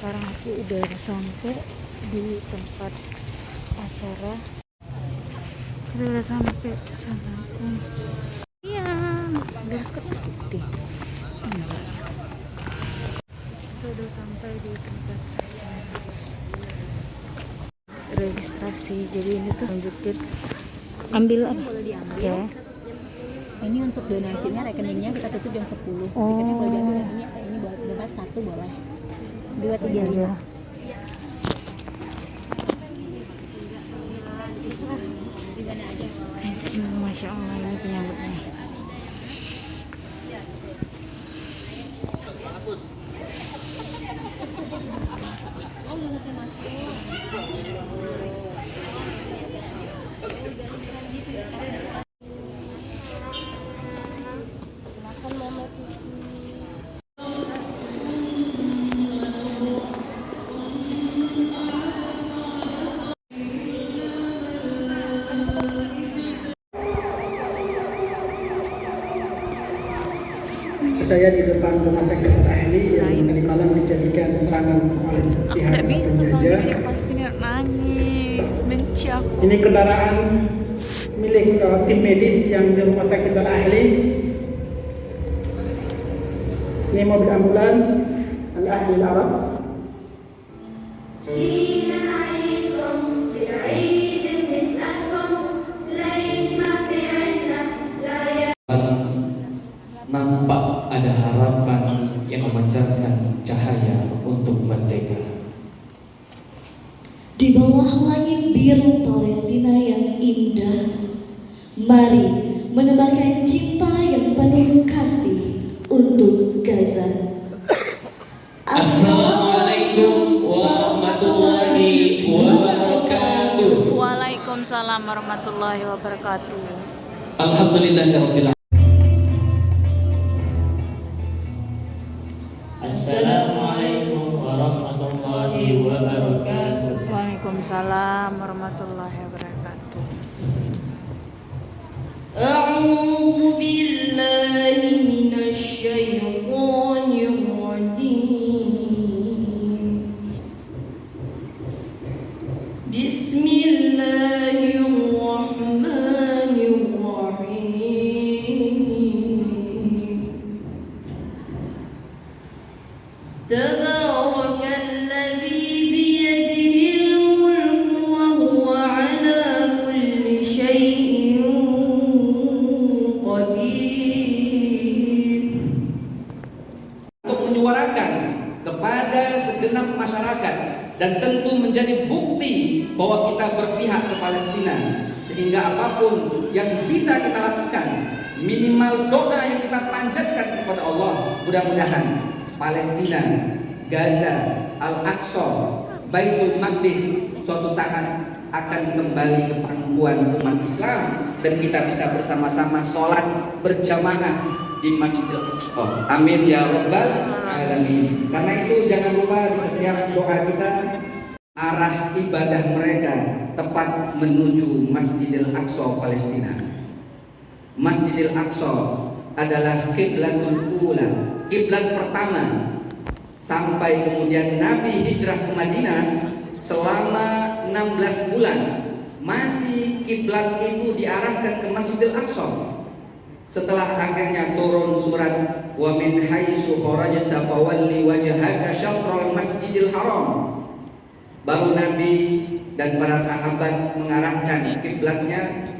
sekarang aku udah sampai di tempat acara. Kita udah sampai sama aku. Iya, garis putih. Enggak. Kita udah sampai di tempat acara registrasi. Jadi ini tuh lanjutin ambil apa? Boleh diambil. Ya. Ini untuk donasinya, rekeningnya kita tutup jam 10. Stikernya boleh diambil. Ini buat bebas, 1 boleh. 2, 3, 5. Di mana aja? Masya Allah, ini penyambutnya. Saya di depan rumah sakit Al-Ahli yang tadi malam dijadikan serangan oleh pihak penjajah. Nangis, benci aku. Ini kendaraan milik tim medis yang di rumah sakit Al-Ahli. Ini mobil ambulans Al-Ahli Al-Arab. Nampak ada harapan yang memancarkan cahaya untuk merdeka. Di bawah langit biru Palestina yang indah, mari menebarkan cinta yang penuh kasih untuk Gaza. Assalamualaikum warahmatullahi wabarakatuh. Waalaikumsalam warahmatullahi wabarakatuh. Alhamdulillahirabbil alamin. Assalamualaikum warahmatullahi wabarakatuh. Waalaikumsalam warahmatullahi wabarakatuh. A'udzu billahi minasy syaithanir rajim. Bismillahirrahmanirrahim. Tabarakalladzi biyadihil mulku wa huwa ala kulli syai'in qadir. Untuk menyuarakan kepada segenap masyarakat dan tentu menjadi bukti bahwa kita berpihak ke Palestina, sehingga apapun yang bisa kita lakukan, minimal doa yang kita panjatkan kepada Allah, mudah-mudahan Palestina, Gaza, Al-Aqsa, Baitul Maqdis suatu saat akan kembali ke pangkuan umat Islam dan kita bisa bersama-sama sholat berjamaah di Masjidil Aqsa. Amin ya rabbal alamin. Karena itu jangan lupa di setiap doa kita arah ibadah mereka tepat menuju Masjidil Aqsa Palestina. Masjidil Aqsa adalah kiblatul ula, kiblat pertama sampai kemudian Nabi hijrah ke Madinah selama 16 bulan masih kiblat itu diarahkan ke Masjidil Aqsa. Setelah akhirnya turun surat wa min haitsu kharajta fawalli wajhaka syatral masjidil haram, baru Nabi dan para sahabat mengarahkan kiblatnya.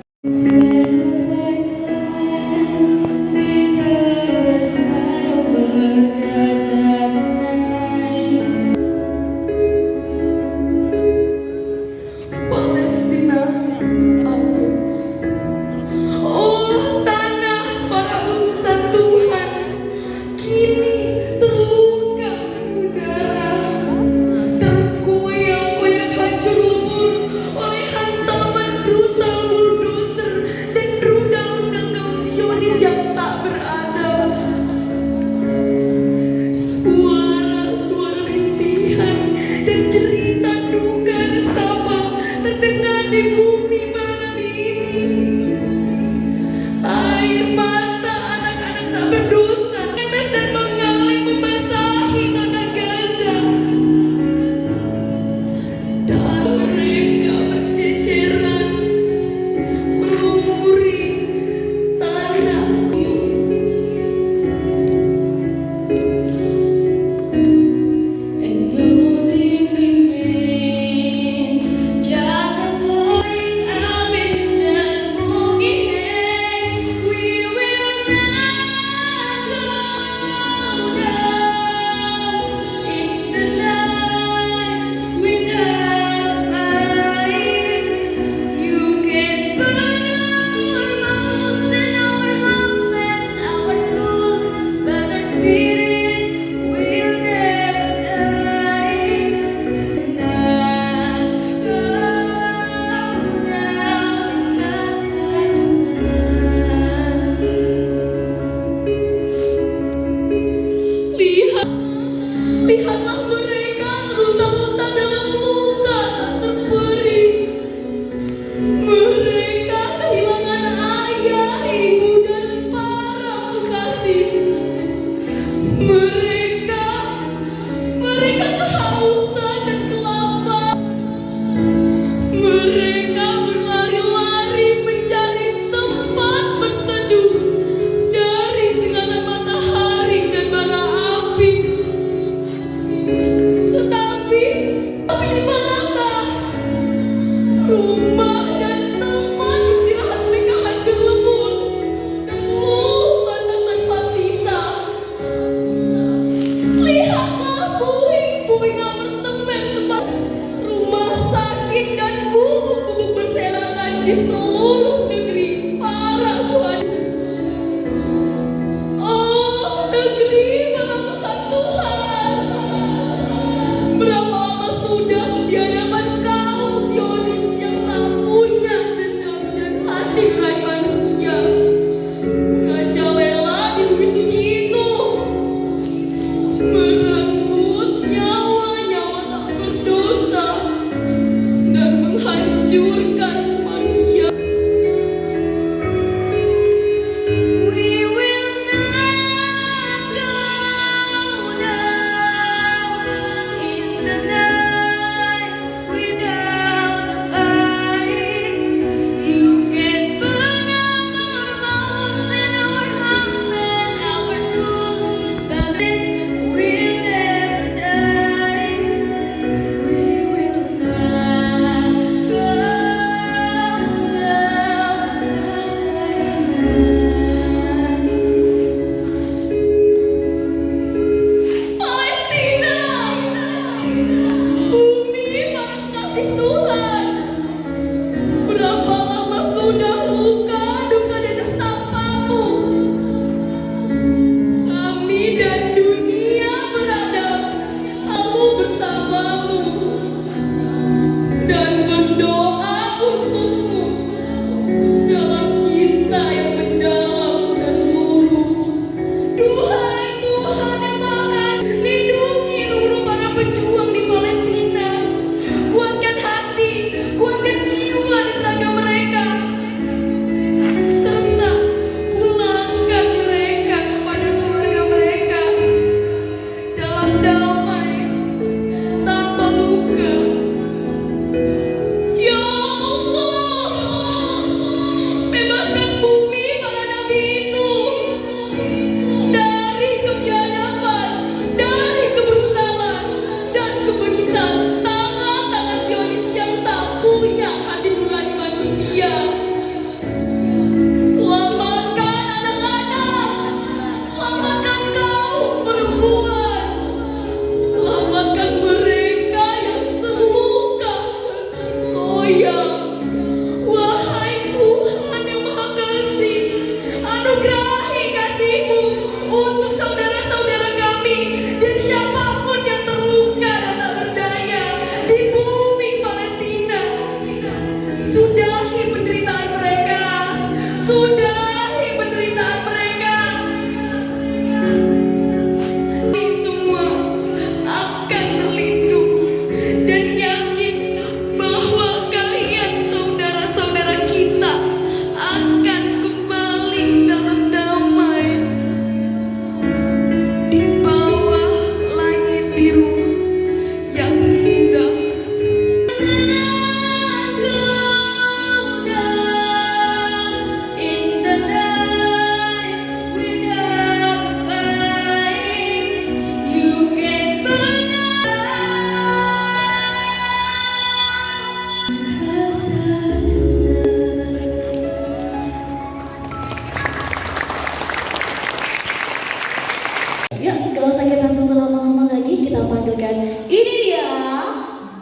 gak usah kita tunggu lama-lama lagi, kita panggilkan. Ini dia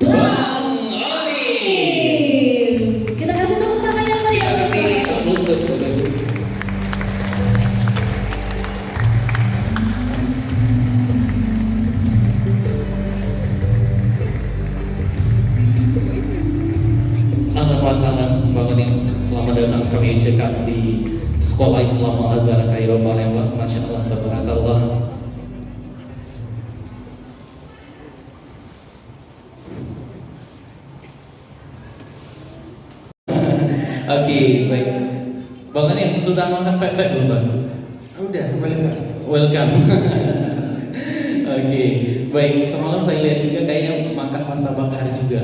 Bang Oli. Kita kasih tepuk tangan yang meriah. Terima kasih. Terus Ahlan wa sahlan Bang Oli. Selamat datang kami ucapkan di Sekolah Islam Al-Azhar Kairo Palembang. Masya Allah, tabarakallah. Oke, baik. Bang Ani sudah makan pepek belum, Bang? Udah, welcome. Welcome. Oke, baik. Semalam saya lihat juga kayaknya makan martabak hari juga.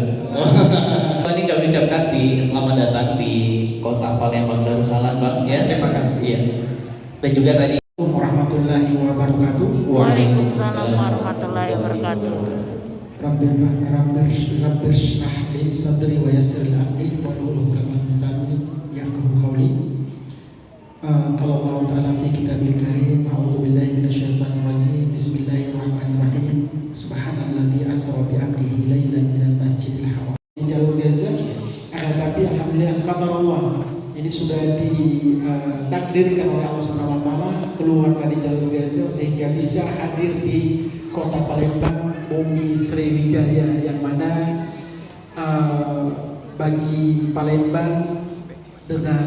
Ini kami ucapkan di selamat datang di Kota Palembang Darussalam, Bang. Ya, Terima kasih. Iya. Dan juga tadi. Warahmatullahi wabarakatuh. Waalaikumsalam warahmatullahi wabarakatuh. Rabbir shrah li sadri wa yassir li amri wahlul 'uqdatam min lisani yafqahu qawli. Qala Allah Ta'ala fi kitabil karim, a'udzu billahi minasyaitonir rajim. Bismillahirrahmanirrahim. Subhanalladzi asra bi 'abdihi lailan minal masjidil haram. Di jalur Gaza, tapi alhamdulillah qadar Allah. Ini sudah ditakdirkan oleh Allah Subhanahu wa Ta'ala keluar dari jalur Gaza sehingga bisa hadir di Kota Palembang, bumi Sriwijaya, yang mana bagi Palembang dengan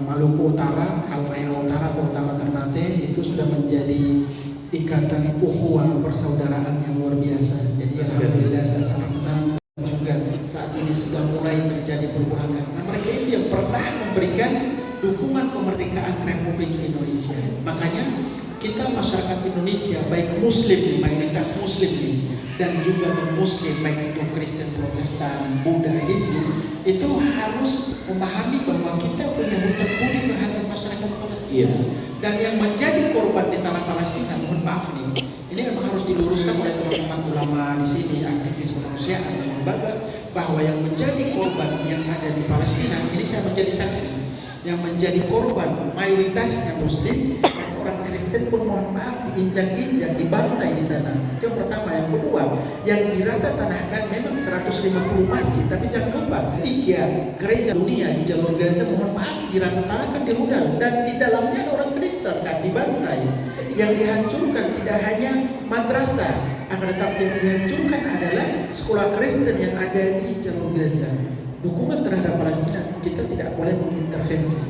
Maluku Utara, Halmahera Utara, terutama Ternate, itu sudah menjadi ikatan ukhuwah persaudaraan yang luar biasa. Jadi alhamdulillah saya sangat senang juga saat ini sudah mulai terjadi perubahan. Nah, mereka itu yang pernah memberikan dukungan kemerdekaan Republik Indonesia. Makanya kita masyarakat Indonesia, baik Muslim nih, mayoritas Muslim nih, dan juga non-Muslim, baik itu Kristen, Protestan, Buddha, Hindu, itu harus memahami bahwa kita punya hutang budi terhadap masyarakat Palestina. Dan yang menjadi korban di tanah Palestina, mohon maaf nih, ini memang harus diluruskan oleh teman-teman ulama di sini, aktivis kemanusiaan dan lembaga, bahwa yang menjadi korban yang ada di Palestina, ini saya menjadi saksi, yang menjadi korban mayoritasnya Muslim, dan orang Kristen pun mohon maaf diinjak-injak, dibantai di sana. Itu yang pertama. Yang kedua, yang dirata tanahkan memang 150 masjid, tapi jangan lupa 3 gereja dunia di jalur Gaza, mohon maaf, dirata tanahkan, dirudal, dan di dalamnya ada orang Kristen kan dibantai. Yang dihancurkan tidak hanya madrasah, akan tetapi yang dihancurkan adalah sekolah Kristen yang ada di jalur Gaza. Dukungan terhadap Palestina kita tidak boleh mengintervensi,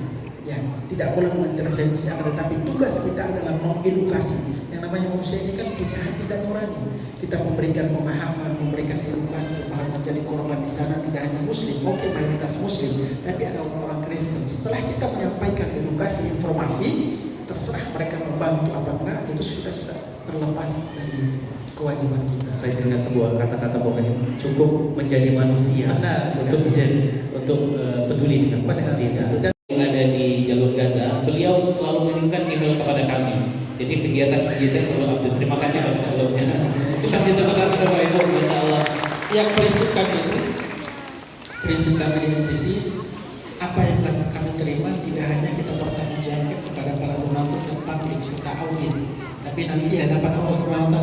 ya, tidak boleh mengintervensi, akan tetapi tugas kita adalah mengedukasi. Yang namanya manusia ini kan punya hati dan nurani. Kita memberikan pemahaman, memberikan edukasi, bahwa menjadi korban di sana tidak hanya Muslim, oke, mayoritas Muslim, tapi ada orang Kristen. Setelah kita menyampaikan edukasi, informasi, terserah mereka membantu apa enggak, itu sudah terlepas dari kewajiban kita. Saya ingat sebuah kata-kata bahwa cukup menjadi manusia untuk peduli dengan Palestina. Dan yang ada di jalur Gaza, beliau selalu mengirimkan email kepada kami. Jadi kegiatan kita selalu update. Terima kasih Pak sebelumnya. Kita kasih semangat kepada Pak Ibu, Masya Allah. Yang prinsip kami di MPC, apa yang kami terima tidak hanya kita bertanggungjawabkan kepada para donatur dan publik serta audit, tapi nanti hadapan Allah SWT.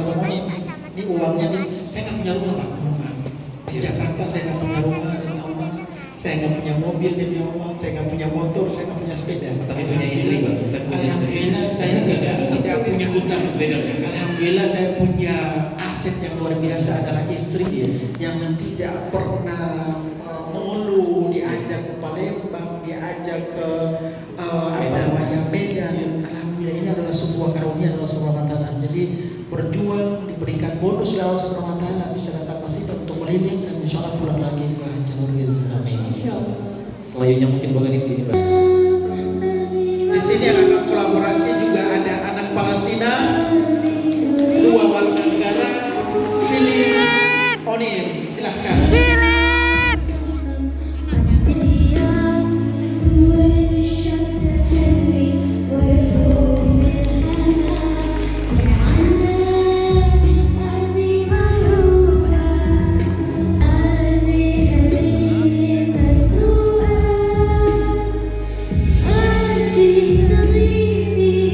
Ini uangnya nih, saya nggak punya rumah Pak, mohon maaf. Di Jakarta saya nggak punya rumah, demi Allah. Saya nggak punya mobil, demi Allah. Saya nggak punya motor, saya nggak punya sepeda. Tapi punya istri Pak. Alhamdulillah saya tidak punya hutang. Alhamdulillah saya punya aset yang luar biasa adalah istri yang tidak pernah mengeluh, diajak ke Palembang, diajak ke Medan. Alhamdulillah ini adalah sebuah karunia Allah Subhanahu wa Ta'ala. Jadi berjuang, diberikan bonus oleh Allah Subhanahu wa Ta'ala, bisa datang ke sini untuk keliling dan insya Allah pulang lagi ke jalur Gaza. Amin. Selanjutnya mungkin bukan ini Pak. Di sini yang akan kolaborasi juga ada anak Palestina, 2 warga negara, Philip Onir, silahkan. Hati sendiri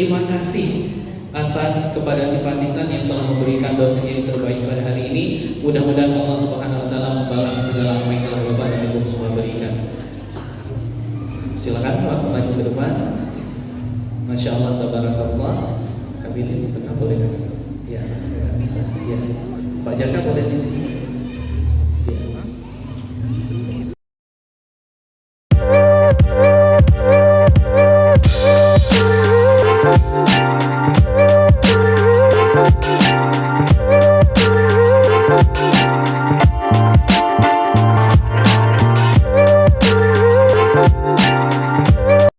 terima kasih atas kepada simpatisan yang telah memberikan dosanya yang terbaik pada hari ini. Mudah-mudahan Allah Subhanahu wa taala membalas segala apa yang telah Bapak dan Ibu semua berikan. Silakan Pak maju ke depan. Masya Allah, tabarakallah. Kami di tengah boleh? Ya, bisa. Ya. Pak Jaka boleh di sini.